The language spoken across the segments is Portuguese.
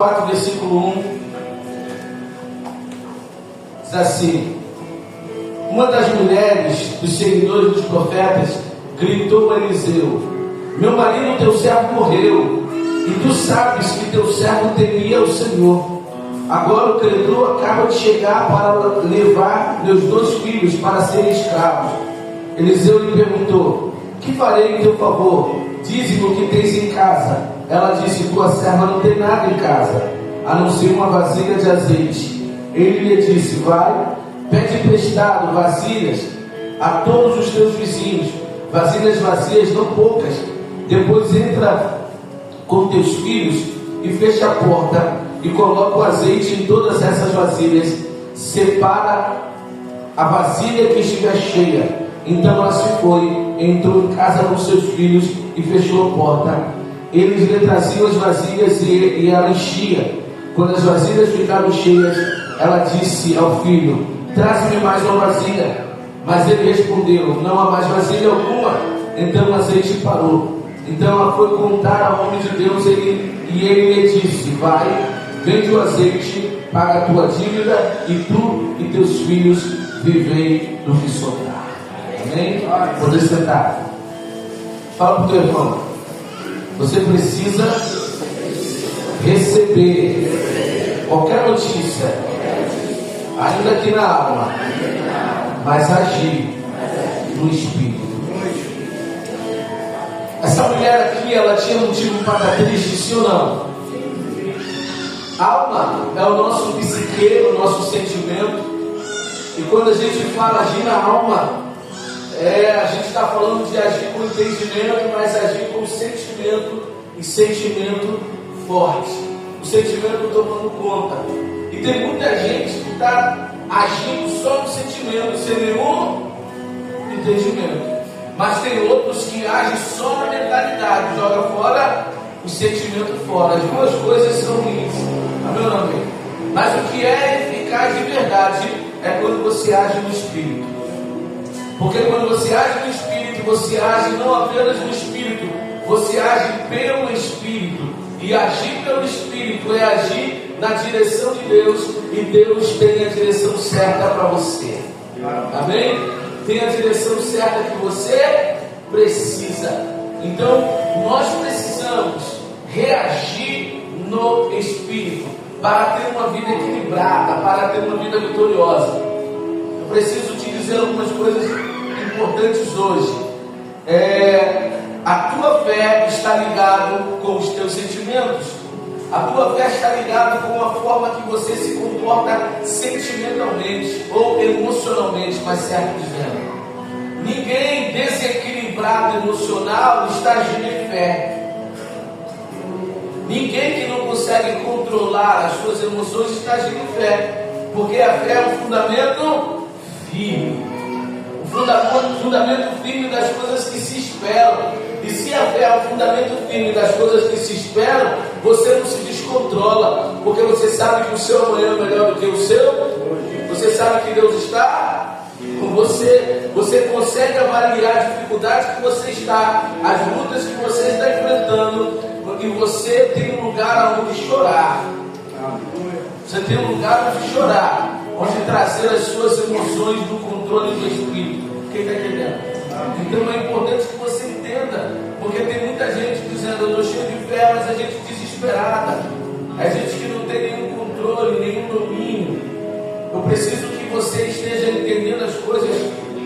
4, versículo 1, diz assim: uma das mulheres dos seguidores dos profetas gritou a Eliseu: meu marido, teu servo, morreu, e tu sabes que teu servo temia o Senhor. Agora o credor acaba de chegar para levar meus 2 filhos para serem escravos. Eliseu lhe perguntou: que farei em teu favor? Dize-me o que tens em casa. Ela disse: tua serva não tem nada em casa, a não ser uma vasilha de azeite. Ele lhe disse: vai, pede emprestado vasilhas a todos os teus vizinhos, vasilhas vazias, não poucas. Depois entra com teus filhos e fecha a porta e coloca o azeite em todas essas vasilhas. Separa a vasilha que estiver cheia. Então ela se foi, entrou em casa com seus filhos e fechou a porta. Eles lhe traziam as vasilhas e ela enchia. Quando as vasilhas ficaram cheias, ela disse ao filho: traze-me mais uma vasilha. Mas ele respondeu: não há mais vasilha alguma. Então o azeite parou. Então ela foi contar ao homem de Deus e ele lhe disse: vai, vende o azeite, paga a tua dívida, e tu e teus filhos vivei do que sobrar. Amém? Poder sentar. Fala para o teu irmão: você precisa receber qualquer notícia, ainda que na alma, mas agir no espírito. Essa mulher aqui, ela tinha motivo para estar triste, sim ou não? Alma é o nosso psique, o nosso sentimento. E quando a gente fala agir na alma, a gente está falando de agir com entendimento, mas agir com sentimento, e sentimento forte. O sentimento tomando conta. E tem muita gente que está agindo só no sentimento, sem nenhum entendimento. Mas tem outros que agem só na mentalidade, joga fora o sentimento fora. As duas coisas são ruins. Amém ou não, amém? Mas o que é eficaz de verdade é quando você age no Espírito. Porque quando você age no Espírito, você age não apenas no Espírito, você age pelo Espírito. E agir pelo Espírito é agir na direção de Deus, e Deus tem a direção certa para você. Amém? Tem a direção certa que você precisa. Então, nós precisamos reagir no Espírito para ter uma vida equilibrada, para ter uma vida vitoriosa. Eu preciso te dizer algumas coisas importantes hoje. A tua fé está ligada com os teus sentimentos. A tua fé está ligada com a forma que você se comporta sentimentalmente ou emocionalmente, mais certo dizendo. Ninguém desequilibrado emocional está agindo em fé. Ninguém que não consegue controlar as suas emoções está agindo em fé. Porque a fé é um fundamento firme. O fundamento firme das coisas que se esperam. E se a fé é o fundamento firme das coisas que se esperam, você não se descontrola, porque você sabe que o seu amanhã é melhor do que o seu. Você sabe que Deus está com você. Você consegue avaliar a dificuldade que você está, as lutas que você está enfrentando, e você tem um lugar onde chorar. Você tem um lugar onde chorar, onde trazer as suas emoções no controle do Espírito. Quem está entendendo? Então é importante que você entenda, porque tem muita gente dizendo: eu estou cheio de fé, mas a gente desesperada, a gente que não tem nenhum controle, nenhum domínio. Eu preciso que você esteja entendendo as coisas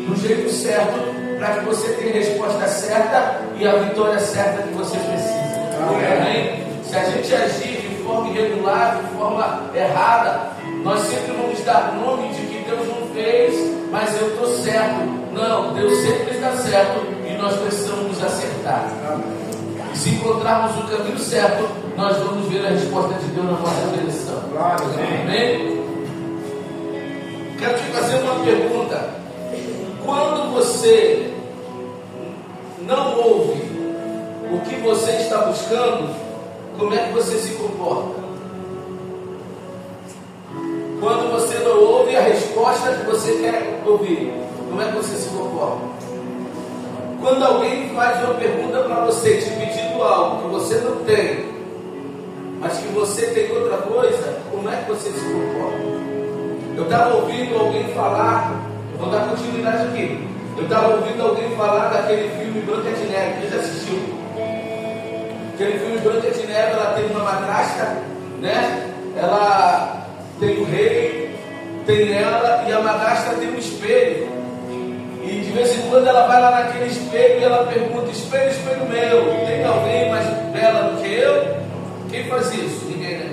do jeito certo, para que você tenha a resposta certa e a vitória certa que você precisa. Amém? Se a gente agir de forma irregular, de forma errada, nós sempre vamos dar nome de que Deus não fez, mas eu estou certo. Não, Deus sempre está certo e nós precisamos nos acertar. E se encontrarmos o caminho certo, nós vamos ver a resposta de Deus na nossa direção. Amém? Quero te fazer uma pergunta. Quando você não ouve o que você está buscando, como é que você se comporta? Quando você não ouve a resposta que você quer ouvir, como é que você se comporta? Quando alguém faz uma pergunta para você, te pedindo algo que você não tem, mas que você tem outra coisa, como é que você se comporta? Eu estava ouvindo alguém falar, eu vou dar continuidade aqui. Eu estava ouvindo alguém falar daquele filme Branca de Neve. Quem já assistiu? Aquele filme Branca de Neve, ela tem uma madrasta, né? Ela tem o rei, tem ela, e a madrasta tem um espelho. E de vez em quando ela vai lá naquele espelho e ela pergunta: espelho, espelho meu, tem alguém mais bela do que eu? Quem faz isso? Ninguém, né?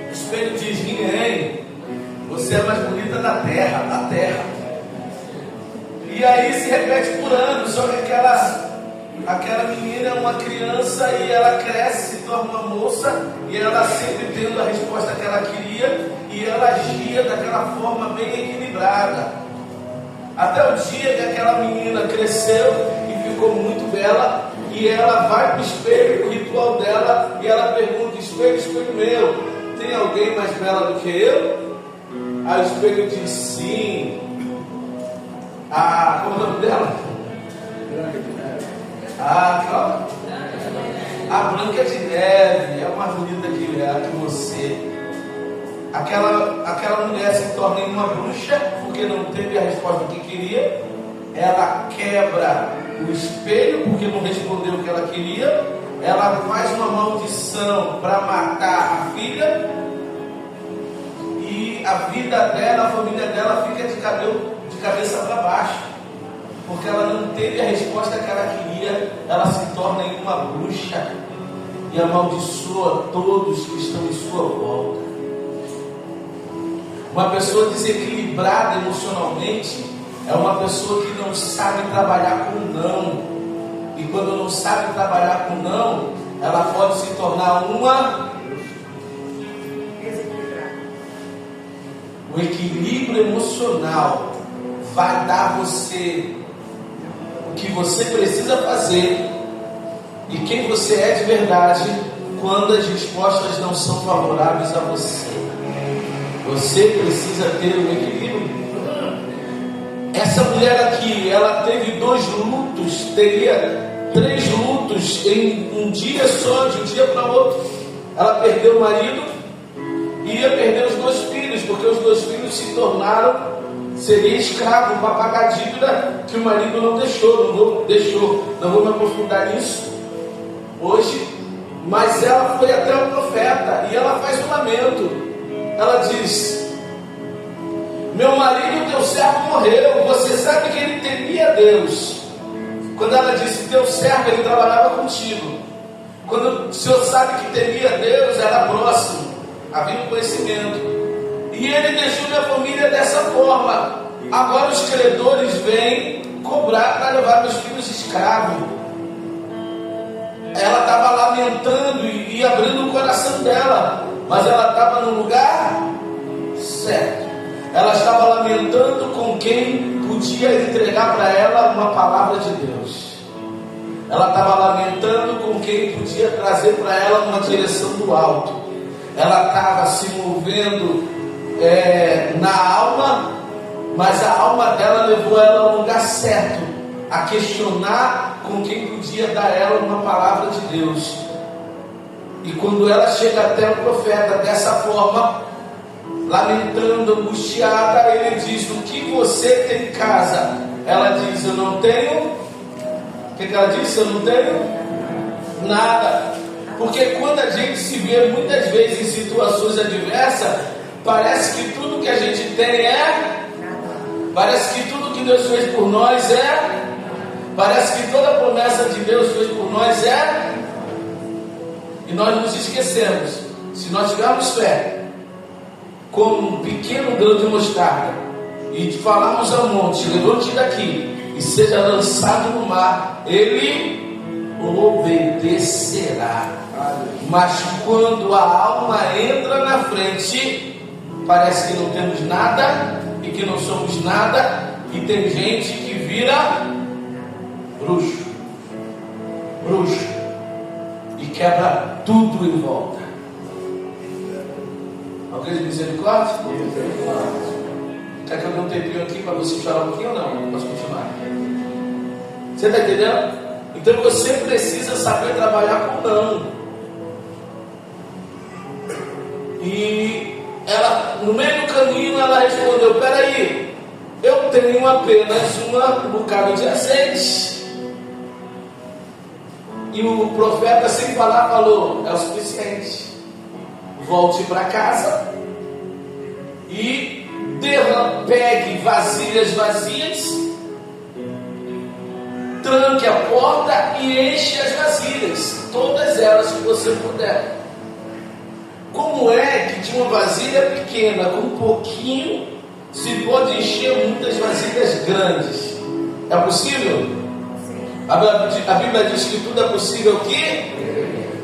O espelho diz: ninguém. Você é a mais bonita da terra, E aí se repete por anos. Só que aquela menina é uma criança e ela cresce, se torna uma moça, e ela sempre tendo a resposta que ela queria, e ela agia daquela forma bem equilibrada. Até o dia que aquela menina cresceu e ficou muito bela, e ela vai para o espelho, o ritual dela, e ela pergunta: espelho, espelho meu, tem alguém mais bela do que eu? Aí o espelho diz: sim. Como é o nome dela? A Branca de Neve é mais bonita que você. Aquela mulher se torna uma bruxa porque não teve a resposta que queria. Ela quebra o espelho porque não respondeu o que ela queria. Ela faz uma maldição para matar a filha. E a vida dela, a família dela fica de cabeça para baixo, porque ela não teve a resposta que ela queria. Ela se torna em uma bruxa e amaldiçoa todos que estão em sua volta. Uma pessoa desequilibrada emocionalmente é uma pessoa que não sabe trabalhar com não, e quando não sabe trabalhar com não, ela pode se tornar uma. O equilíbrio emocional vai dar você o que você precisa fazer e quem você é de verdade quando as respostas não são favoráveis a você. Você precisa ter um equilíbrio. Essa mulher aqui, ela teve 2 lutos, teria 3 lutos em um dia só, de um dia para o outro. Ela perdeu o marido e ia perder os 2 filhos, porque os 2 filhos se tornaram, seria escravo para pagar a dívida que o marido não não vou me aprofundar nisso hoje, mas ela foi até o profeta e ela faz um lamento. Ela diz: meu marido, teu servo, morreu. Você sabe que ele temia Deus. Quando ela disse teu servo, ele trabalhava contigo. Quando o senhor sabe que temia Deus, era próximo, havia um conhecimento. E ele deixou minha família dessa forma. Agora os credores vêm cobrar para levar meus filhos escravos. Ela estava lamentando e abrindo o coração dela, mas ela estava no lugar certo. Ela estava lamentando com quem podia entregar para ela uma palavra de Deus. Ela estava lamentando com quem podia trazer para ela uma direção do alto. Ela estava se movendo na alma, mas a alma dela levou ela ao lugar certo, a questionar com quem podia dar a ela uma palavra de Deus. E quando ela chega até o profeta dessa forma, lamentando, angustiada, ele diz: o que você tem em casa? Ela diz: eu não tenho. O que ela disse? Eu não tenho nada. Porque quando a gente se vê muitas vezes em situações adversas, parece que tudo que a gente tem parece que tudo que Deus fez por nós parece que toda a promessa de Deus fez por nós e nós nos esquecemos. Se nós tivermos fé como um pequeno grão de mostarda e falarmos ao monte: levante daqui e seja lançado no mar, ele obedecerá. Mas quando a alma entra na frente, parece que não temos nada e que não somos nada, e tem gente que vira bruxo e quebra tudo em volta. Alguém de misericórdia? Quer que eu dê um tempinho aqui para você chorar um pouquinho ou não? Posso continuar? Você está entendendo? Então você precisa saber trabalhar com não. E ela, no meio do caminho, ela respondeu: peraí, eu tenho apenas um bocado de azeite. E o profeta, sem falar, falou: é o suficiente. Volte para casa e pegue vasilhas vazias, tranque a porta e enche as vasilhas, todas elas que você puder. Como é que de uma vasilha pequena com um pouquinho se pode encher muitas vasilhas grandes? É possível? A Bíblia diz que tudo é possível o quê?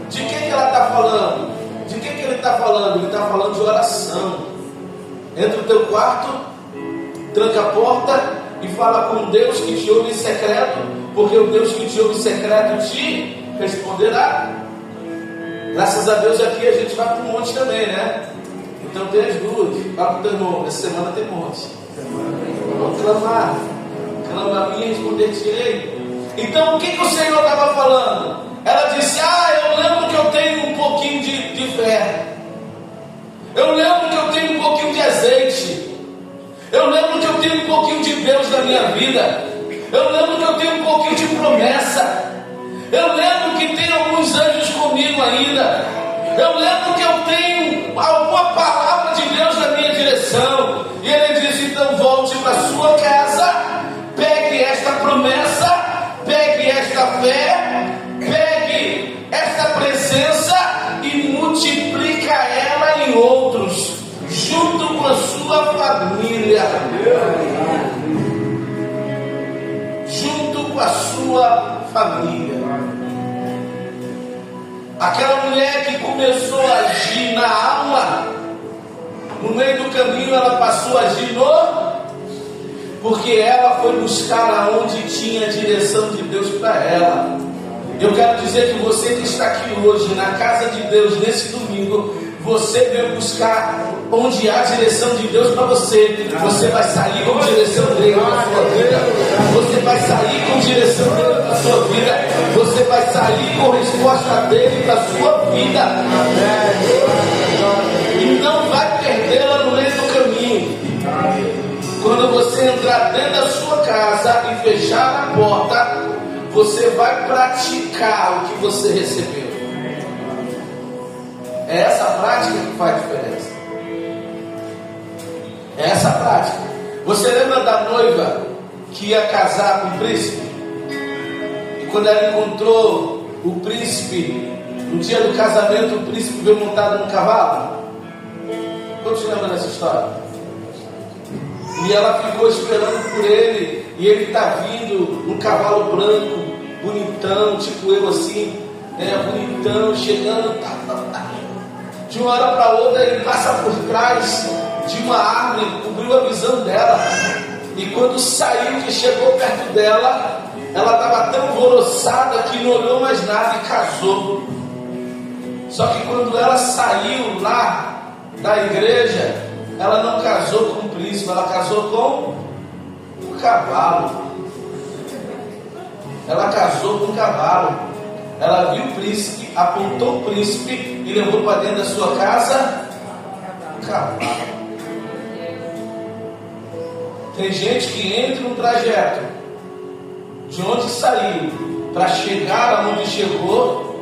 De que ela está falando? De que ele está falando? Ele está falando de oração. Entra no teu quarto, tranca a porta e fala com Deus que te ouve em secreto, porque o Deus que te ouve em secreto te responderá. Graças a Deus aqui a gente vai para um monte também, né? Então tem as duas. Fala para o teu irmão, essa semana tem monte. Vamos clamar. Clama a mim e responder-te-ei. Então o que o Senhor estava falando? Ela disse: eu lembro que eu tenho um pouquinho de fé. Eu lembro que eu tenho um pouquinho de azeite. Eu lembro que eu tenho um pouquinho de Deus na minha vida. Eu lembro que eu tenho um pouquinho de promessa. Eu lembro que tem alguns anjos comigo ainda. Eu lembro que eu tenho alguma palavra de Deus na minha direção. E ele disse: então volte para sua casa, pegue esta promessa, pegue esta fé, pegue esta presença e multiplica ela em outros, junto com a sua família. Junto com a sua família. Aquela mulher que começou a agir na alma, no meio do caminho ela passou a agir porque ela foi buscar aonde tinha a direção de Deus para ela. Eu quero dizer que você que está aqui hoje, na casa de Deus, nesse domingo, você veio buscar onde há a direção de Deus para você. Você vai sair com direção dele para a sua vida. Você vai sair com direção dele para a sua vida. Você vai sair com resposta dele para a sua vida. E não vai perdê-la no meio do caminho. Quando você entrar dentro da sua casa e fechar a porta, você vai praticar o que você recebeu. É essa prática que faz diferença. É essa prática. Você lembra da noiva que ia casar com o príncipe? E quando ela encontrou o príncipe, no dia do casamento, o príncipe veio montado num cavalo? Todos lembram dessa história? E ela ficou esperando por ele. E ele está vindo num cavalo branco, bonitão, tipo eu assim, bonitão, chegando, De uma hora para outra ele passa por trás de uma árvore, cobriu a visão dela. E quando saiu, que chegou perto dela, ela estava tão alvoroçada que não olhou mais nada e casou. Só que quando ela saiu lá da igreja, ela não casou com o príncipe, ela casou com o cavalo. Ela casou com o cavalo. Ela viu o príncipe, apontou o príncipe e levou para dentro da sua casa o cavalo. Tem gente que entra no trajeto de onde saiu para chegar aonde chegou,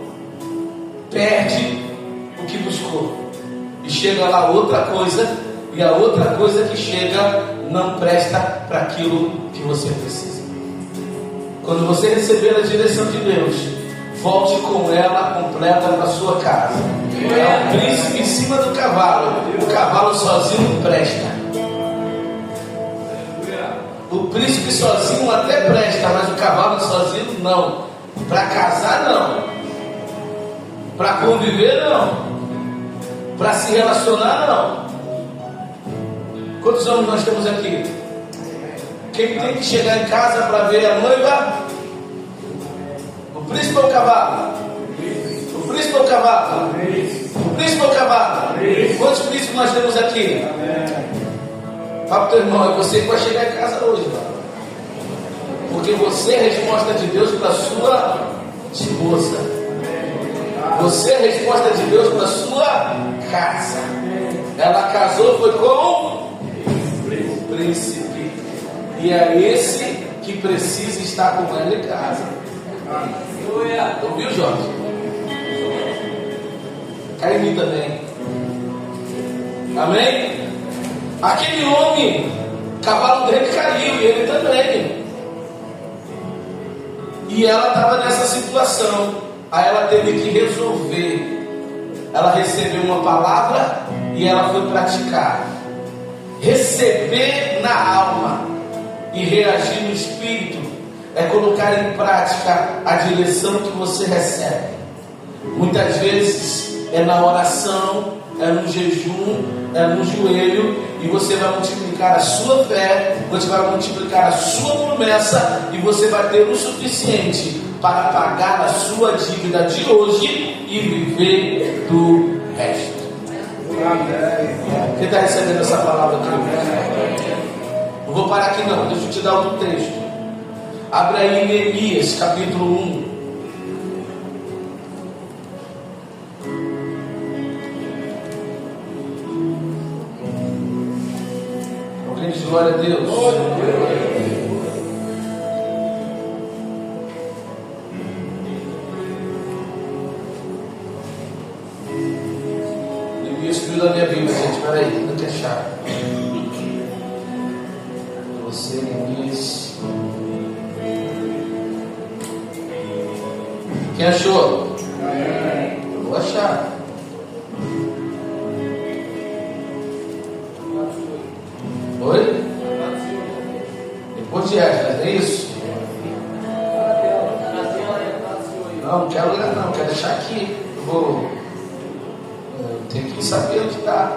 perde o que buscou e chega lá outra coisa, e a outra coisa que chega não presta para aquilo que você precisa. Quando você receber a direção de Deus, volte com ela completa para sua casa. É o príncipe em cima do cavalo. O cavalo sozinho não presta. O príncipe sozinho até presta, mas o cavalo sozinho não. Para casar não. Para conviver não. Para se relacionar não. Quantos homens nós temos aqui? Quem tem que chegar em casa para ver a noiva? O príncipe ou o cavalo? O príncipe ou o cavalo? O príncipe ou o cavalo? Quantos príncipes nós temos aqui? Fala para o teu irmão, é você que vai chegar em casa hoje, mano. Porque você é resposta de Deus para a sua esposa. Você é resposta de Deus para a sua casa. Ela casou, foi com o príncipe. E é esse que precisa estar com ela em casa. Ouviu, Jorge? Cai em mim também. Amém? Aquele homem, o cavalo dele caiu, e ele também. E ela estava nessa situação. Aí ela teve que resolver. Ela recebeu uma palavra e ela foi praticar. Receber na alma e reagir no espírito é colocar em prática a direção que você recebe. Muitas vezes é na oração, é no jejum, é no joelho, e você vai multiplicar a sua fé, você vai multiplicar a sua promessa, e você vai ter o suficiente para pagar a sua dívida de hoje e viver do resto. Quem está recebendo essa palavra aqui? Não vou parar aqui não, deixa eu te dar outro texto. Abre aí Neemias capítulo 1. Alguém diz glória a Deus. Neemias escreveu na minha Bíblia, gente, peraí, não quer achar. Você, Neemias. Quem achou? Eu vou achar. Oi? Depois de Esdras, não é isso? Não, não quero ler não, quero deixar aqui. Eu tenho que saber onde está.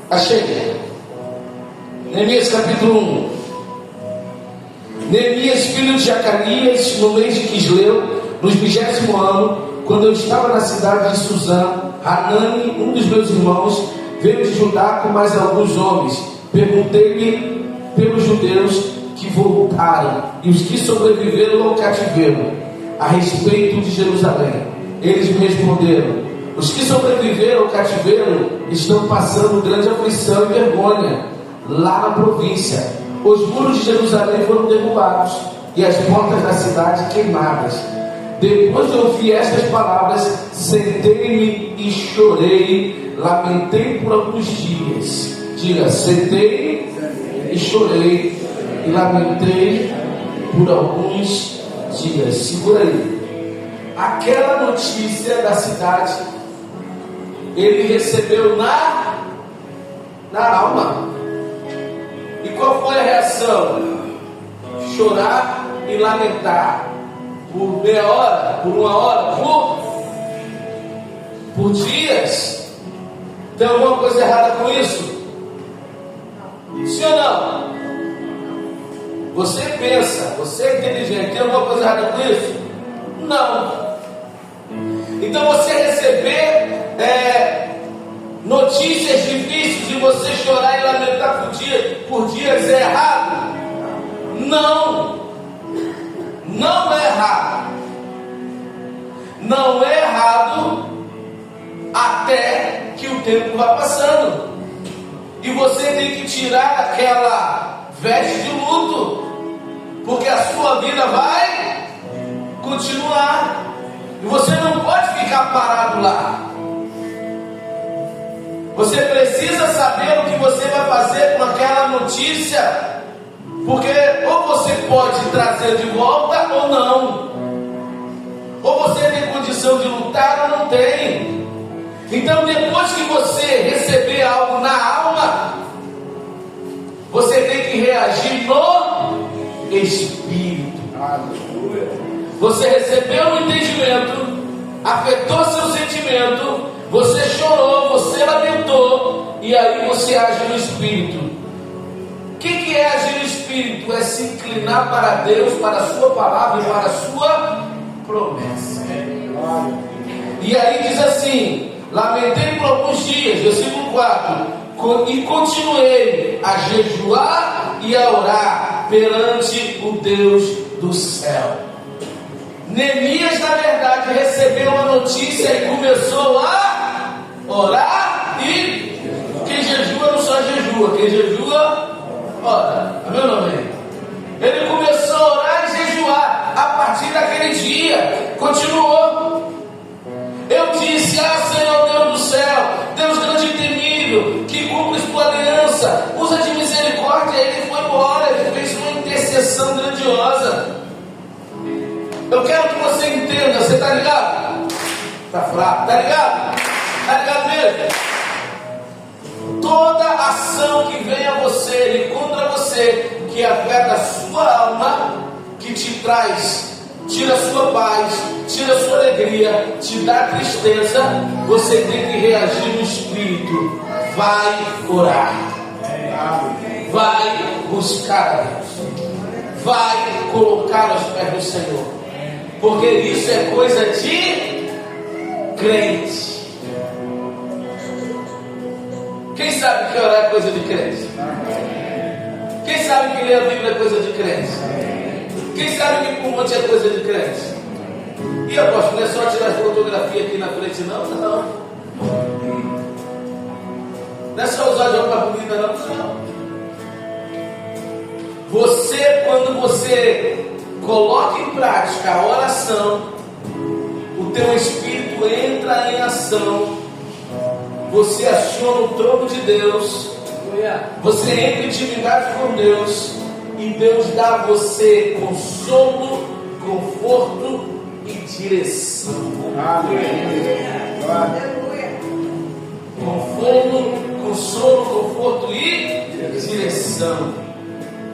Achei. Neemias capítulo 1. Neemias, filho de Jacanias, no mês de Quisleu, no 20º ano, quando eu estava na cidade de Suzã, Hanani, um dos meus irmãos, veio de Judá com mais alguns homens. Perguntei-lhe pelos judeus que voltaram e os que sobreviveram ao cativeiro, a respeito de Jerusalém. Eles me responderam: os que sobreviveram ao cativeiro estão passando grande aflição e vergonha lá na província. Os muros de Jerusalém foram derrubados e as portas da cidade queimadas. Depois de ouvir estas palavras, sentei-me e chorei, lamentei por alguns dias. Diga, sentei e chorei e lamentei por alguns dias. Segura aí. Aquela notícia da cidade, ele recebeu na alma. E qual foi a reação? Chorar e lamentar. Por meia hora, por uma hora, por dias. Tem alguma coisa errada com isso? Sim ou não? Você pensa, você é inteligente, tem alguma coisa errada com isso? Não. Então você receber notícias difíceis de você chorar e lamentar por dias é errado? Não. Não é errado. Não é errado até que o tempo vá passando e você tem que tirar aquela veste de luto, porque a sua vida vai continuar e você não pode ficar parado lá. Você precisa saber o que você vai fazer com aquela notícia, porque ou você pode trazer de volta ou não, ou você tem condição de lutar ou não tem. Então depois que você receber algo na alma, você tem que reagir no espírito. Você recebeu um entendimento, afetou seu sentimento, você chorou, você lamentou, e aí você age no espírito. O que é agir no espírito? É se inclinar para Deus, para a sua palavra e para a sua promessa. E aí diz assim: lamentei por alguns dias, versículo 4, e continuei a jejuar e a orar, perante o Deus do céu. Neemias, na verdade, recebeu uma notícia e começou a orar. E quem jejua não só jejua, quem jejua, ora. Amém ou não? Ele começou a orar e jejuar. A partir daquele dia, continuou. Eu disse: Senhor Deus do céu, Deus grande e temível, que cumpres tua aliança, usa de misericórdia. Ele foi embora, ele fez uma intercessão grandiosa. Eu quero que você entenda, você está ligado? Está fraco, está ligado? Está ligado mesmo? Toda ação que vem a você e contra você, que afeta a sua alma, que te traz, tira a sua paz, tira a sua alegria, te dá tristeza, você tem que reagir no espírito. Vai orar, vai buscar a Deus, vai colocar aos pés do Senhor, porque isso é coisa de crente. Quem sabe que orar é coisa de crente? Quem sabe que ler a Bíblia é coisa de crente? Quem sabe que por monte é coisa de crente? E apóstolo, não é só tirar fotografia aqui na frente, não? Não. Não é só usar de roupa bonita, não. Você, quando você coloca em prática a oração, o teu espírito entra em ação, você aciona o trono de Deus, você entra em intimidade com Deus, e Deus dá a você consolo, conforto e direção. Consolo, conforto e direção.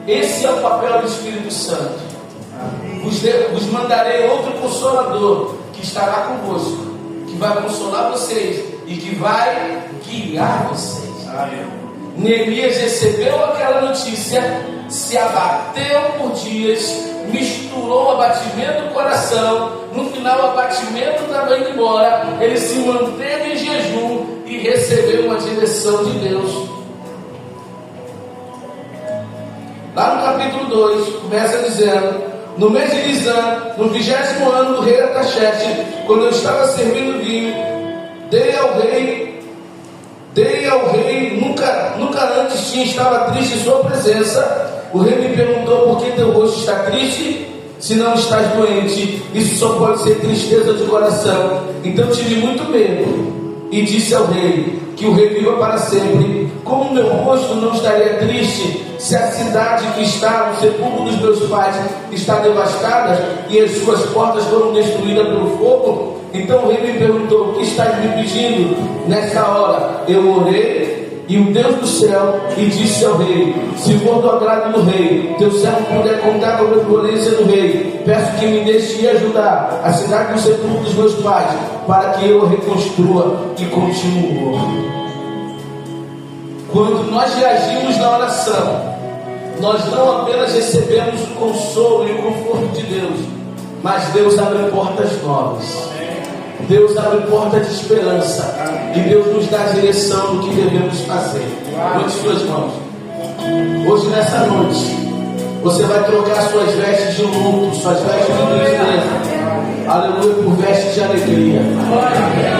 Esse é o papel do Espírito Santo. Vos mandarei outro consolador, que estará convosco, que vai consolar vocês e que vai guiar vocês. Neemias recebeu aquela notícia, se abateu por dias, misturou o abatimento do coração. No final, o abatimento estava indo embora. Ele se manteve em jejum e recebeu uma direção de Deus. Lá no capítulo 2, começa dizendo: no mês de Nisan, no 20º ano do rei Artaxerxes, quando eu estava servindo vinho, dei ao rei, nunca antes estava triste em sua presença. O rei me perguntou: por que teu rosto está triste, se não estás doente? Isso só pode ser tristeza de coração. Então tive muito medo e disse ao rei, que o rei viva para sempre: como meu rosto não estaria triste, se a cidade que está no sepulcro dos meus pais está devastada e as suas portas foram destruídas pelo fogo? Então o rei me perguntou: o que estás me pedindo? Nessa hora eu orei e o Deus do céu e disse ao rei: se for do agrado do rei, teu servo puder contar com a benevolência do rei, peço que me deixe ir ajudar a cidade do sepulcro dos meus pais, para que eu a reconstrua. E continuou. Quando nós reagimos na oração, nós não apenas recebemos o consolo e o conforto de Deus, mas Deus abre portas novas. Deus abre porta de esperança. E Deus nos dá a direção do que devemos fazer. Levante suas mãos. Hoje, nessa noite, você vai trocar suas vestes de luto, suas vestes de tristeza, aleluia, por vestes de alegria.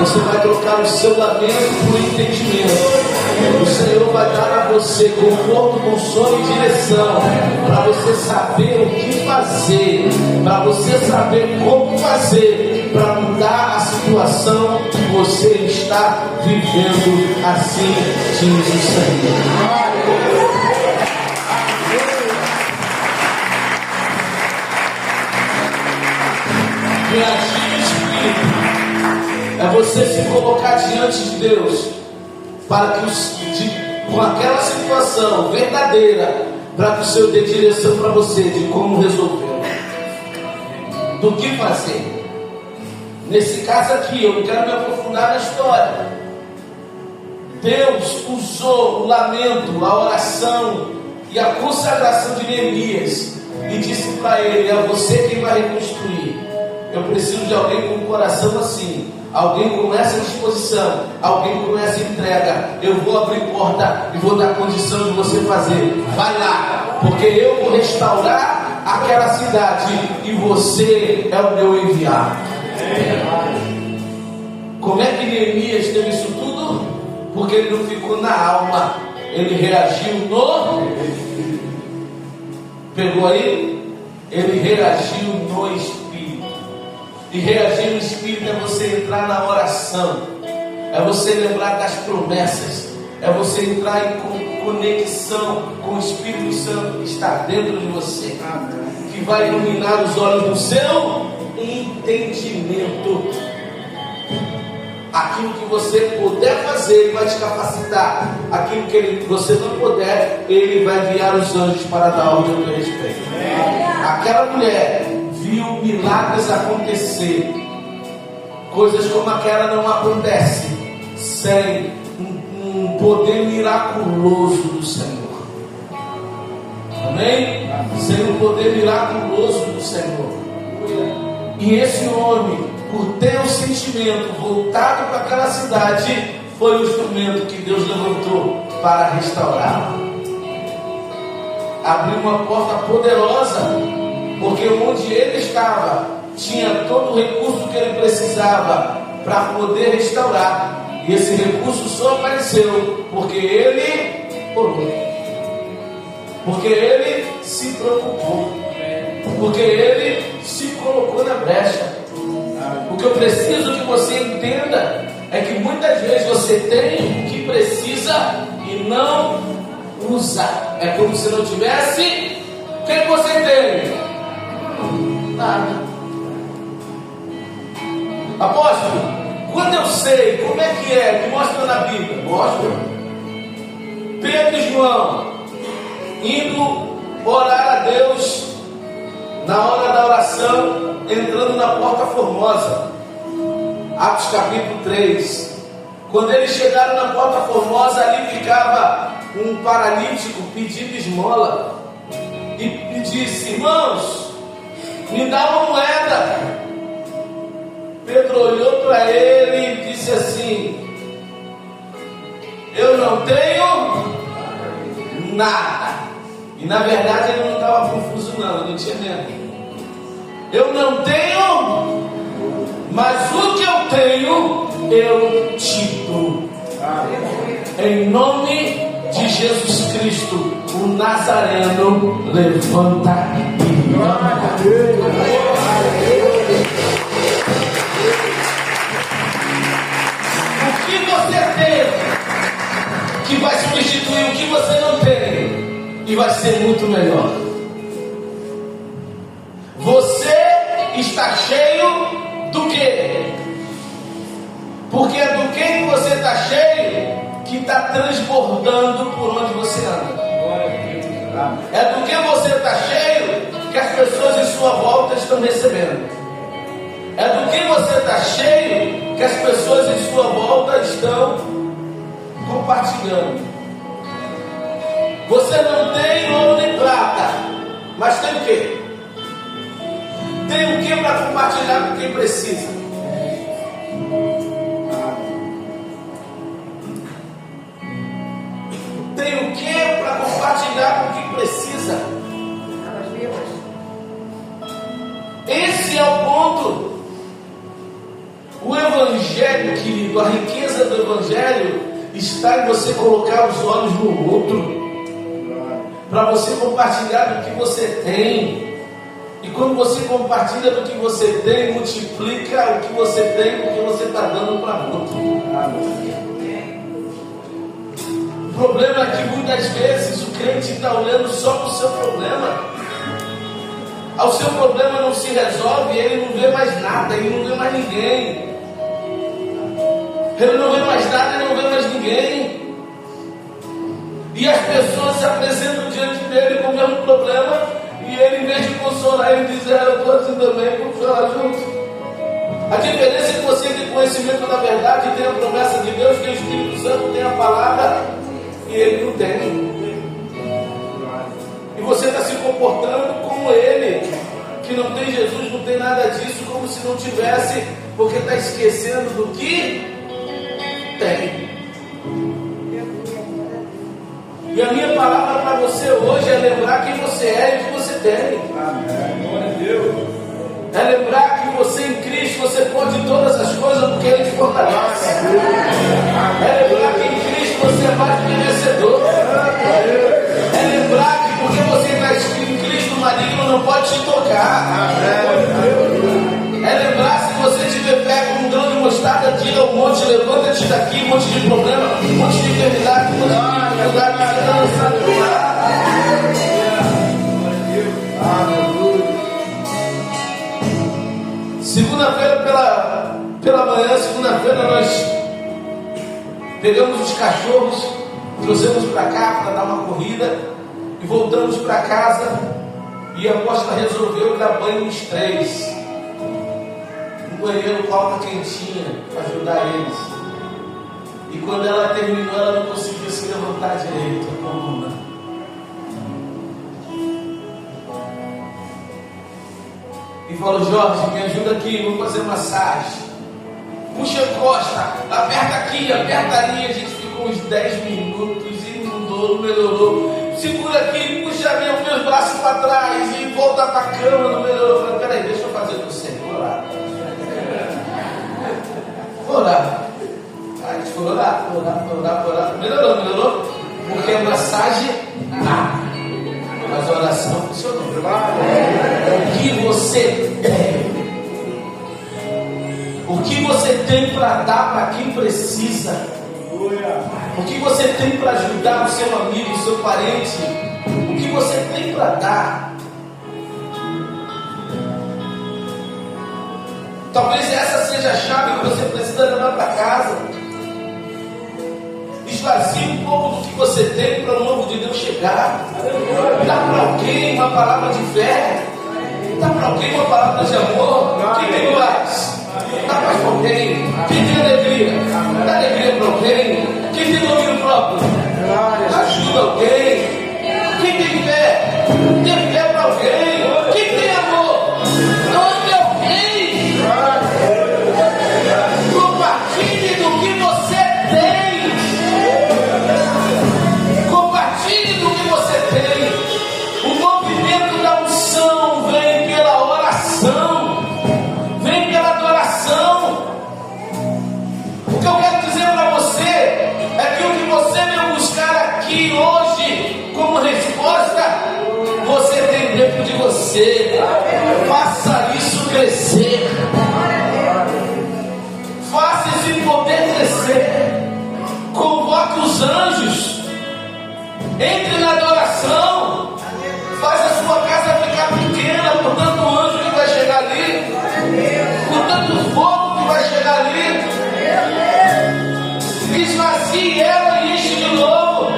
Você vai trocar o seu lamento por entendimento. O Senhor vai dar a você conforto, consolo e direção, para você saber o que fazer, para você saber como fazer, para mudar a situação que você está vivendo. Assim diz o Senhor. Reagir no Espírito é você se colocar diante de Deus, para que com aquela situação verdadeira, para que o Senhor dê direção para você de como resolver, do que fazer. Nesse caso aqui, eu não quero me aprofundar na história. Deus usou o lamento, a oração e a consagração de Neemias e disse para ele: é você quem vai reconstruir. Eu preciso de alguém com um coração assim, alguém com essa disposição, alguém com essa entrega. Eu vou abrir porta e vou dar condição de você fazer. Vai lá, porque eu vou restaurar aquela cidade e você é o meu enviado. Como é que Neemias teve isso tudo? Porque ele não ficou na alma, ele reagiu no... Pegou aí? Ele reagiu no Espírito. E reagir no Espírito é você entrar na oração, é você lembrar das promessas, é você entrar em conexão com o Espírito Santo que está dentro de você, que vai iluminar os olhos do seu entendimento. Aquilo que você puder fazer, Ele vai te capacitar. Aquilo que você não puder, Ele vai enviar os anjos para dar ordem ao teu respeito. Aquela mulher viu milagres acontecer. Coisas como aquela não acontecem sem um poder miraculoso do Senhor. Amém? Sem o poder miraculoso do Senhor. E esse homem, por ter o sentimento voltado para aquela cidade, foi o instrumento que Deus levantou para restaurar. Abriu uma porta poderosa, porque onde ele estava tinha todo o recurso que ele precisava para poder restaurar. E esse recurso só apareceu porque ele orou, porque ele se preocupou, porque ele se colocou na brecha. O que eu preciso que você entenda é que muitas vezes você tem o que precisa e não usa. É como se não tivesse. O que você tem? Nada. Apóstolo, quando eu sei como é que é, me mostra na Bíblia. Mostra. Pedro e João indo orar a Deus na hora da oração, entrando na Porta Formosa. Atos capítulo 3. Quando eles chegaram na Porta Formosa, ali ficava um paralítico pedindo esmola. E disse: irmãos, me dá uma moeda. Pedro olhou para ele e disse assim: eu não tenho nada. E na verdade ele não estava confuso não, ele não tinha medo. Eu não tenho, mas o que eu tenho, eu te dou. Em nome de Jesus Cristo, o Nazareno levanta e anda. O que você tem, que vai substituir o que você não tem, e vai ser muito melhor. Você está cheio do quê? Porque é do que você está cheio que está transbordando por onde você anda. É do que você está cheio que as pessoas em sua volta estão recebendo. É do que você está cheio que as pessoas em sua volta estão compartilhando. Você não tem ouro nem prata, mas tem o quê? Tem o que para compartilhar com quem precisa? Tem o que para compartilhar com quem precisa? Esse é o ponto. O Evangelho, querido, a riqueza do Evangelho está em você colocar os olhos no outro, para você compartilhar do que você tem. E quando você compartilha do que você tem, multiplica o que você tem, porque você está dando para outro. O problema é que muitas vezes o crente está olhando só para o seu problema. O seu problema não se resolve, ele não vê mais nada, ele não vê mais ninguém. Ele não vê mais nada, ele não vê mais ninguém. E as pessoas se apresentam diante dele com o mesmo problema. E ele, em vez de consolar, ele diz: eu estou assim também, vamos chorar juntos. A diferença é que você tem conhecimento da verdade, tem a promessa de Deus, tem o Espírito Santo, tem a palavra, e ele não tem. E você está se comportando como ele, que não tem Jesus, não tem nada disso, como se não tivesse, porque está esquecendo do que tem. E a minha palavra para você hoje é lembrar quem você é e o que você tem. É lembrar que você em Cristo, você pode todas as coisas porque Ele te fortalece. É lembrar que em Cristo você é mais do que vencedor. É lembrar que porque você está escrito em Cristo, o maligno não pode te tocar. É lembrar, se você tiver fé com um grão de mostarda, diga ao monte, levanta-te daqui, um monte de problema, um monte de enfermidade, um monte de dificuldade, você está lançado no mar. Segunda-feira pela manhã, segunda-feira nós pegamos os cachorros, trouxemos para cá para dar uma corrida e voltamos para casa e a Costa resolveu dar banho nos três. Um banheiro com água quentinha para ajudar eles. E quando ela terminou, ela não conseguia se levantar direito, a coluna. E falou: Jorge, me ajuda aqui, vou fazer massagem. Puxa a costa, aperta aqui, aperta ali. A gente ficou uns 10 minutos e mudou, melhorou. Segura aqui, puxa meus braços para trás e volta para a cama, não melhorou. Eu falei: peraí, deixa eu fazer com você, vou orar. Vou orar. Aí a gente foi orar. Melhorou. Porque a massagem, mas a oração funcionou. O que você tem? O que você tem para dar para quem precisa? O que você tem para ajudar o seu amigo, o seu parente? O que você tem para dar? Talvez essa seja a chave que você precisa levar para casa. Esvazie um pouco do que você tem para o novo de Deus chegar. Dá para alguém uma palavra de fé. Dá para alguém uma palavra de amor. Quem tem paz? Dá paz para alguém. Quem tem alegria? Dá alegria para alguém. Quem tem domínio próprio? Ajuda alguém. Quem tem fé? Tem fé para alguém. Quem tem amor? Ame alguém. Compartilhe do que você tem. Compartilhe do que você tem. O movimento da unção vem pela oração, vem pela adoração. O que eu quero dizer para você é que o que você veio buscar aqui hoje como resposta, você tem dentro de você. Faça isso crescer. Faça esse poder crescer. Convoque os anjos. Entre na adoração. Faz a sua casa ficar pequena por tanto anjo que vai chegar ali, por tanto fogo que vai chegar ali. Esvazie ela e enche de novo.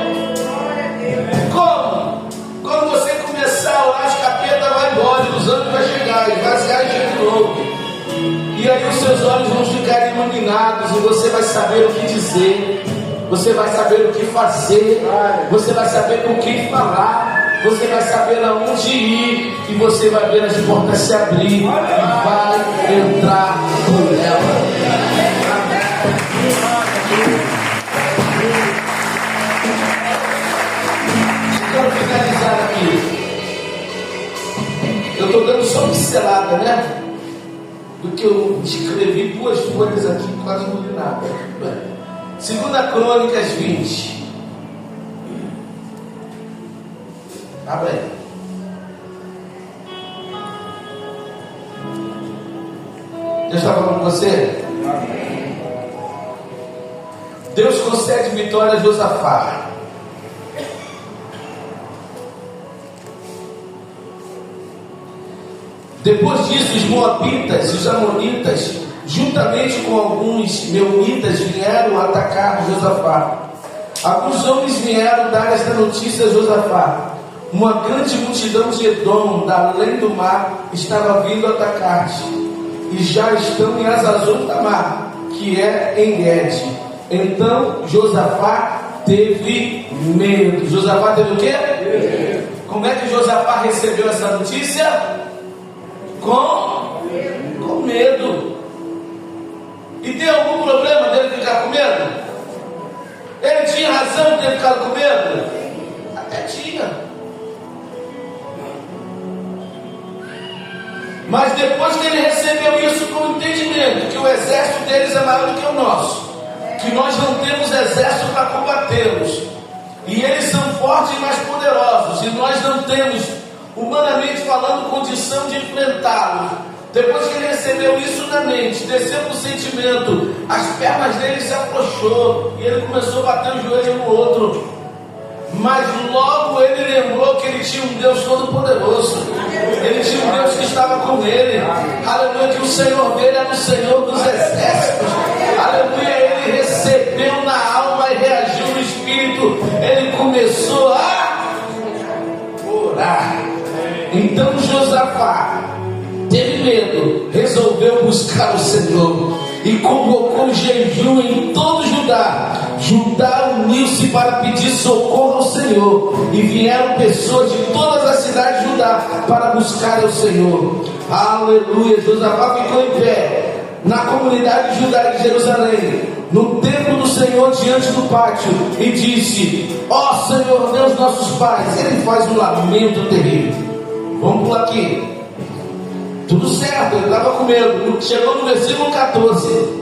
Como? Quando você começar a orar, os capeta vai embora, os anjos vai chegar, esvaziar e encher de novo. E aí os seus olhos vão ficar iluminados e você vai saber o que dizer. Você vai saber o que fazer. Você vai saber com quem falar. Você vai saber aonde ir. E você vai ver as portas se abrir. E vai entrar por ela. Quero finalizar aqui. Eu estou dando só uma pincelada, né? Do que eu escrevi 2 folhas aqui, quase não li nada. 2 Crônicas 20. Abre aí. Deus está falando com você? Deus concede vitória a Josafá. Depois disso, os moabitas, os amonitas, juntamente com alguns meunitas, vieram atacar Josafá. Alguns homens vieram dar esta notícia a Josafá: uma grande multidão de Edom, da além do mar, estava vindo atacar-te, e já estão em Hazazon Tamar, que é em Gede. Então Josafá teve medo. Josafá teve o quê? Como é que Josafá recebeu essa notícia? Com medo. E tem algum problema dele ficar com medo? Ele tinha razão de ter ficado com medo? já tinha. Mas depois que ele recebeu isso com o entendimento que o exército deles é maior do que o nosso, que nós não temos exército para combatê-los, e eles são fortes e mais poderosos, e nós não temos, humanamente falando, condição de enfrentá-los. Depois que ele recebeu isso na mente, desceu no sentimento, as pernas dele se afrouxou, e ele começou a bater o joelho no outro. Mas logo ele lembrou que ele tinha um Deus todo-poderoso, ele tinha um Deus que estava com ele, aleluia, que o Senhor dele era o Senhor dos exércitos, aleluia. Ele recebeu na alma e reagiu no espírito, ele começou a orar. Então Josafá teve medo, resolveu buscar o Senhor e convocou jejum em todo Judá. Judá uniu-se para pedir socorro ao Senhor, e vieram pessoas de todas as cidades de Judá para buscar ao Senhor. Aleluia. Josafá ficou em pé na comunidade de Judá e Jerusalém, no templo do Senhor, diante do pátio, e disse: ó Senhor Deus nossos pais. Ele faz um lamento terrível. Vamos pular aqui. Tudo certo, ele estava com medo. Chegou no versículo 14.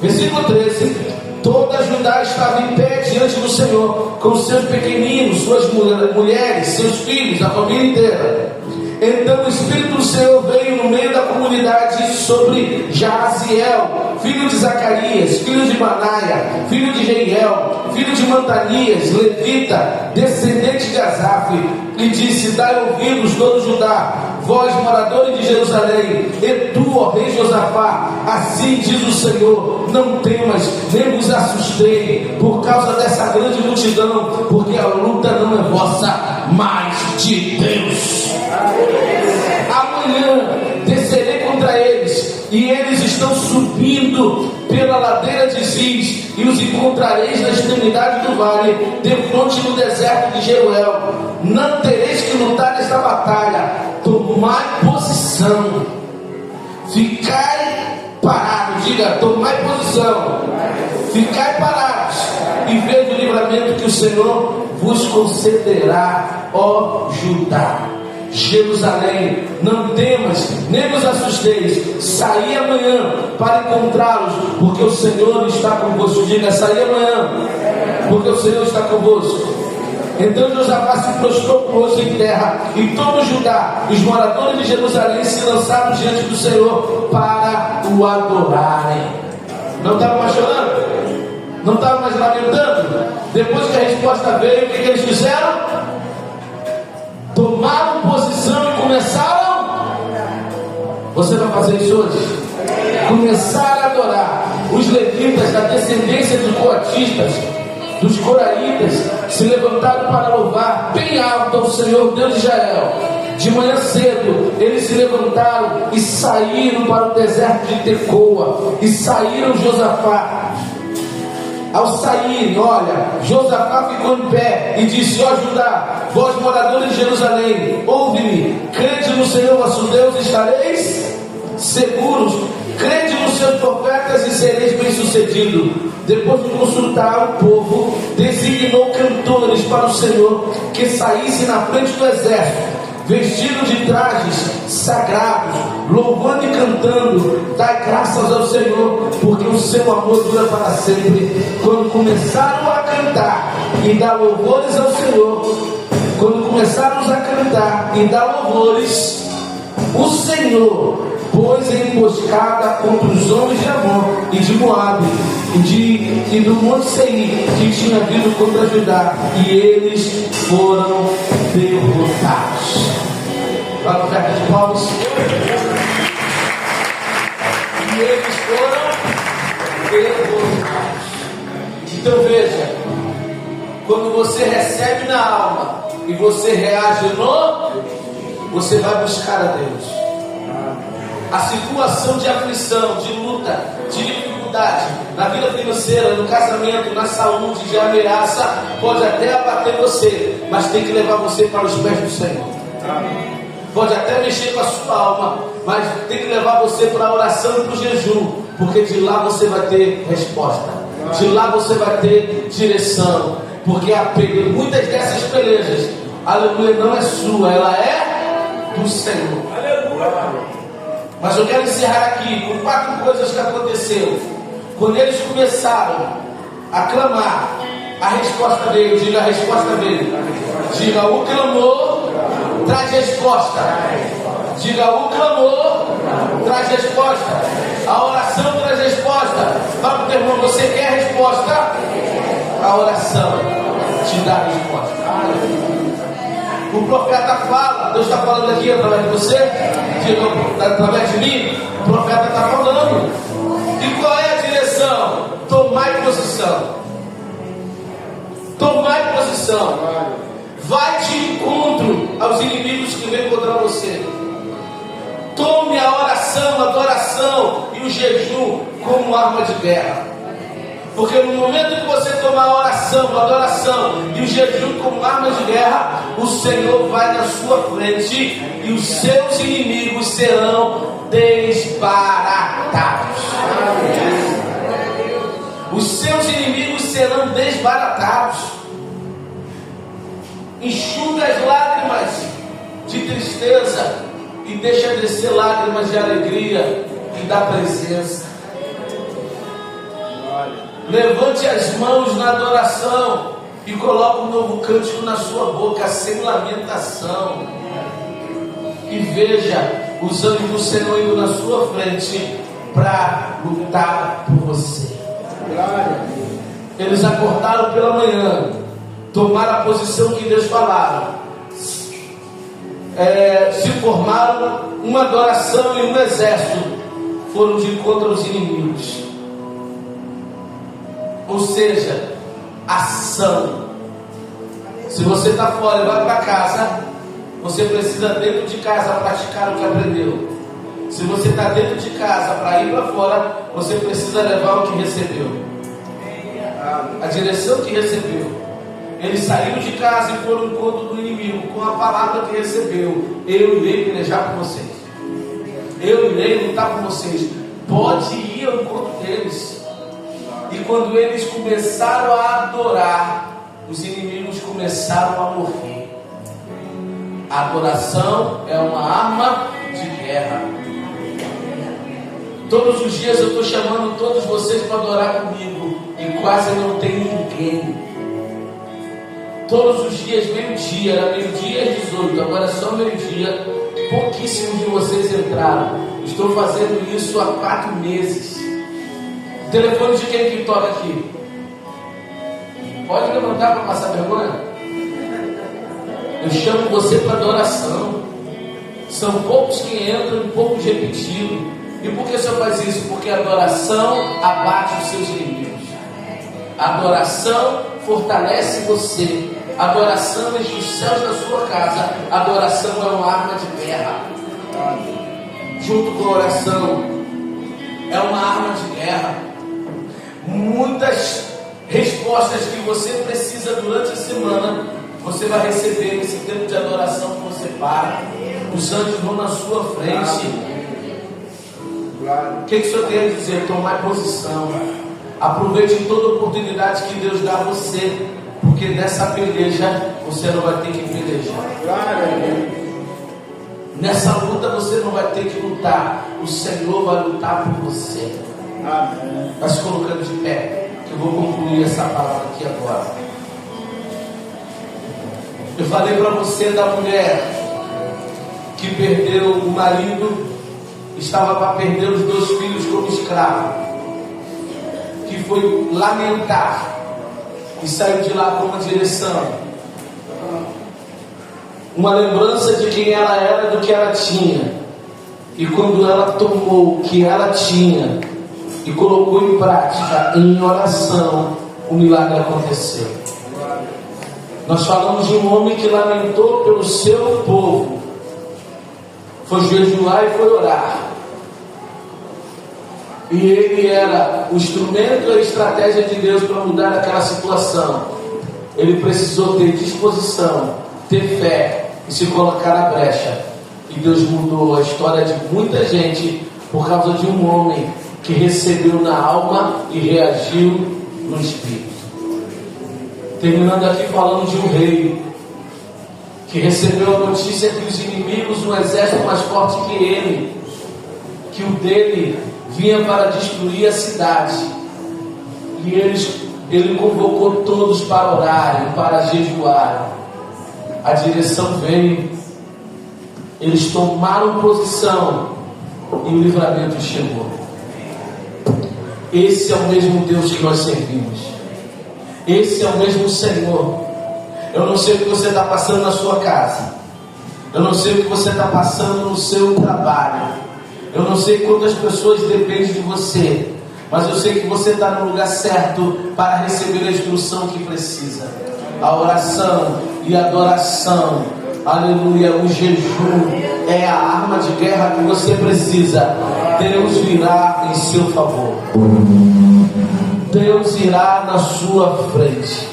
Versículo 13. Toda Judá estava em pé diante do Senhor, com seus pequeninos, suas mulheres, seus filhos, a família inteira. Então o Espírito do Senhor veio no meio da comunidade sobre Jaziel, filho de Zacarias, filho de Manaia, filho de Jeiel, filho de Matanias, levita, descendente de Asaf, e disse: dai ouvidos todo Judá, vós moradores de Jerusalém, e tu, ó rei Josafá, assim diz o Senhor: não temas, nem vos assustei por causa dessa grande multidão, porque a luta não é vossa, mas de Deus. Amanhã descerei contra eles, e eles estão subindo pela ladeira de Ziz, e os encontrareis na extremidade do vale, defronte do deserto de Jeruel. Não tereis que lutar nesta batalha. Tomai posição, ficai parados. Diga: tomai posição, ficai parados, e veja o livramento que o Senhor vos concederá, ó Judá. Jerusalém, não temas, nem vos assusteis. Saí amanhã para encontrá-los, porque o Senhor está convosco. Diga: saí amanhã, porque o Senhor está convosco. Então Josafá se prostrou com o rosto em terra, e todo Judá, os moradores de Jerusalém, se lançaram diante do Senhor para o adorarem. Não estava mais chorando? Não estava mais lamentando? Depois que a resposta veio, o que eles fizeram? Tomaram posição e começaram. Você vai fazer isso hoje? Começaram a adorar. Os levitas, da descendência dos coatistas, dos coraitas, se levantaram para louvar bem alto ao Senhor Deus de Israel. De manhã cedo eles se levantaram e saíram para o deserto de Tecoa, e saíram Josafá. Ao saírem, olha, Josafá ficou em pé e disse: ó Judá, vós moradores de Jerusalém, ouve-me, crede no Senhor vosso Deus e estareis seguros, crede nos seus profetas e sereis bem-sucedidos. Depois de consultar o povo, designou cantores para o Senhor, que saíssem na frente do exército, vestidos de trajes sagrados, louvando e cantando: dai graças ao Senhor, porque o seu amor dura para sempre. Quando começaram a cantar e dar louvores ao Senhor, quando começaram a cantar e dar louvores, o Senhor pôs em emboscada contra os homens de Amon e de Moabe e do Monte Seir, que tinha vindo contra Judá, e eles foram derrotados. Vamos ficar de palmas. E eles foram derrotados. Então veja, quando você recebe na alma e você reage você vai buscar a Deus. A situação de aflição, de luta, de dificuldade na vida financeira, no casamento, na saúde, de ameaça, pode até abater você, mas tem que levar você para os pés do Senhor. Pode até mexer com a sua alma, mas tem que levar você para a oração e para o jejum, porque de lá você vai ter resposta, de lá você vai ter direção, Porque muitas dessas pelejas, aleluia, não é sua, ela é do Senhor. Mas eu quero encerrar aqui com 4 coisas que aconteceram. Quando eles começaram a clamar, a resposta veio. Diga, a resposta veio. Diga, o clamor traz resposta. Diga, o clamor traz resposta. A oração traz resposta. Fala para o teu irmão, você quer resposta? A oração te dá resposta. O profeta fala, Deus está falando aqui através de você, através de mim. O profeta está falando. E qual é a direção? Tomai posição. Tomai posição. Vai de encontro aos inimigos que vêm contra você. Tome a oração, a adoração e o jejum como arma de guerra. Porque no momento que você tomar a oração, a adoração e o jejum como arma de guerra, o Senhor vai na sua frente e os seus inimigos serão desbaratados. Os seus inimigos serão desbaratados. Enxuga as lágrimas de tristeza e deixa descer lágrimas de alegria e da presença. Levante as mãos na adoração e coloque um novo cântico na sua boca, sem lamentação. E veja os anjos do Senhor indo na sua frente para lutar por você. Eles acordaram pela manhã, tomaram a posição que Deus falava, se formaram uma adoração e um exército, foram de encontro aos inimigos. Ou seja, ação. Se você está fora e vai para casa, você precisa dentro de casa praticar o que aprendeu. Se você está dentro de casa para ir para fora, você precisa levar o que recebeu, a direção que recebeu. Eles saíram de casa e foram ao encontro do inimigo com a palavra que recebeu. Eu irei pelejar por vocês, eu irei lutar por vocês. Pode ir ao encontro deles. E quando eles começaram a adorar, os inimigos começaram a morrer. A adoração é uma arma de guerra. Todos os dias eu estou chamando todos vocês para adorar comigo e quase não tem ninguém. Todos os dias, meio-dia, era meio-dia às 18, agora é só meio-dia. Pouquíssimos de vocês entraram. Estou fazendo isso há 4 meses. O telefone de quem que toca aqui? Pode levantar para passar vergonha? Eu chamo você para adoração. São poucos que entram e poucos repetidos. E por que o Senhor faz isso? Porque a adoração abate os seus inimigos. A adoração fortalece você. A adoração enche os céus da sua casa. A adoração é uma arma de guerra. Junto com a oração, é uma arma de guerra. Muitas respostas que você precisa durante a semana, você vai receber nesse tempo de adoração que você para. Os anjos vão na sua frente. O que o Senhor tem a dizer? Tomar posição. Aproveite toda oportunidade que Deus dá a você, porque nessa peleja você não vai ter que pelejar. Nessa luta você não vai ter que lutar. O Senhor vai lutar por você. Vai se colocando de pé, que eu vou concluir essa palavra aqui agora. Eu falei para você da mulher que perdeu o marido, estava para perder os 2 filhos como escravo, que foi lamentar e saiu de lá com uma direção, uma lembrança de quem ela era, do que ela tinha. E quando ela tomou o que ela tinha e colocou em prática, em oração, o milagre aconteceu. Nós falamos de um homem que lamentou pelo seu povo, foi jejuar e foi orar. E ele era o instrumento e a estratégia de Deus para mudar aquela situação. Ele precisou ter disposição, ter fé e se colocar na brecha. E Deus mudou a história de muita gente por causa de um homem que recebeu na alma e reagiu no espírito. Terminando aqui falando de um rei que recebeu a notícia que os inimigos, um exército mais forte que ele, que o dele vinha para destruir a cidade. E ele convocou todos para orarem, para jejuar. A direção veio, eles tomaram posição e o livramento chegou. Esse é o mesmo Deus que nós servimos. Esse é o mesmo Senhor. Eu não sei o que você está passando na sua casa. Eu não sei o que você está passando no seu trabalho. Eu não sei quantas pessoas dependem de você. Mas eu sei que você está no lugar certo para receber a instrução que precisa. A oração e a adoração, aleluia, o jejum é a arma de guerra que você precisa. Deus virá em seu favor. Deus irá na sua frente.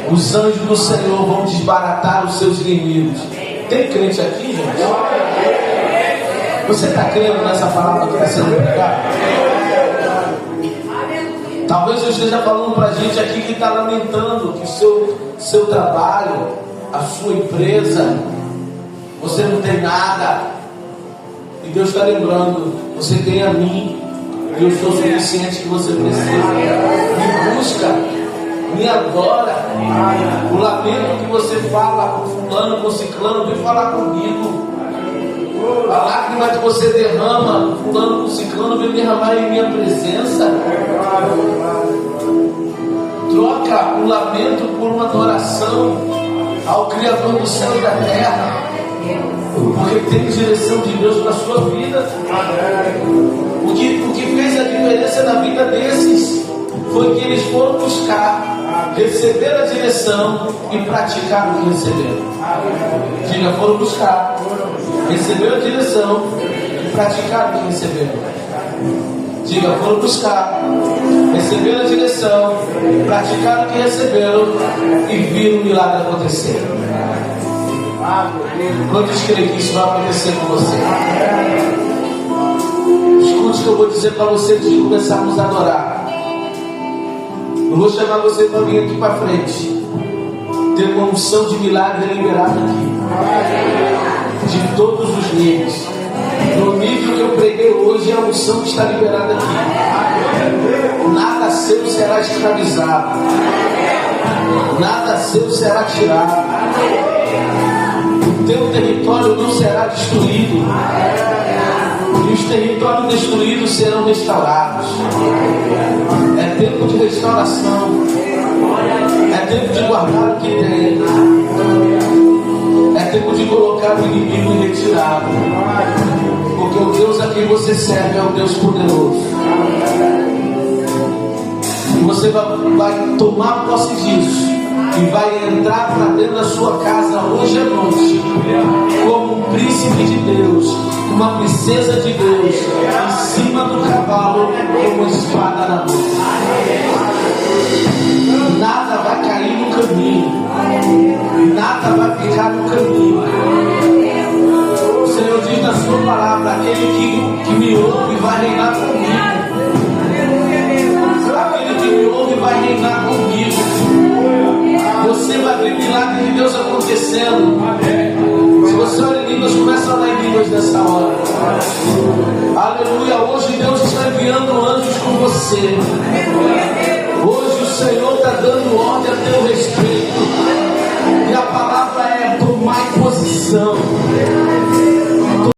Os anjos do Senhor vão desbaratar os seus inimigos. Tem crente aqui, gente? Você está crendo nessa palavra que está sendo pregada? Talvez eu esteja falando para a gente aqui que está lamentando que o seu trabalho, a sua empresa, você não tem nada. E Deus está lembrando, você tem a mim. E eu sou o suficiente que você precisa. Me busca, me adora. O lamento que você fala com fulano, com ciclano, vem falar comigo. A lágrima que você derrama, fulano, com ciclano, vem derramar em minha presença. Troca o lamento por uma adoração ao Criador do céu e da terra. Porque tem direção de Deus para a sua vida. O que fez a diferença na vida desses foi que eles foram buscar, receber a direção e praticar o que receberam. Diga, foram buscar, receber a direção e praticar o que receberam. Diga, foram buscar, receber a direção, praticar o que receberam e viram o milagre acontecer. Quantos creem que isso vai acontecer com você? Escute o que eu vou dizer para você antes de começarmos a adorar. Eu vou chamar você para vir aqui para frente. Tem uma unção de milagre liberada aqui, de todos os níveis. No nível que eu preguei hoje, a unção que está liberada aqui. Nada seu será escravizado, nada seu será tirado. O teu território não será destruído, e os territórios destruídos serão restaurados. É tempo de restauração, é tempo de guardar o que tem, é tempo de colocar o inimigo em retirada, porque o Deus a quem você serve é um Deus poderoso. E você vai tomar posse disso e vai entrar para dentro da sua casa hoje à noite como um príncipe de Deus, uma princesa de Deus, em cima do cavalo com uma espada na mão. Nada vai cair no caminho, nada vai ficar no caminho. O Senhor diz na sua palavra: aquele que me ouve vai reinar comigo. Aquele que me ouve vai reinar comigo. Você vai ver milagre de Deus acontecendo. Se você ora em línguas, começa a orar em línguas nessa hora. Aleluia. Hoje Deus está enviando anjos com você. Hoje o Senhor está dando ordem a teu respeito. E a palavra é: tomai posição.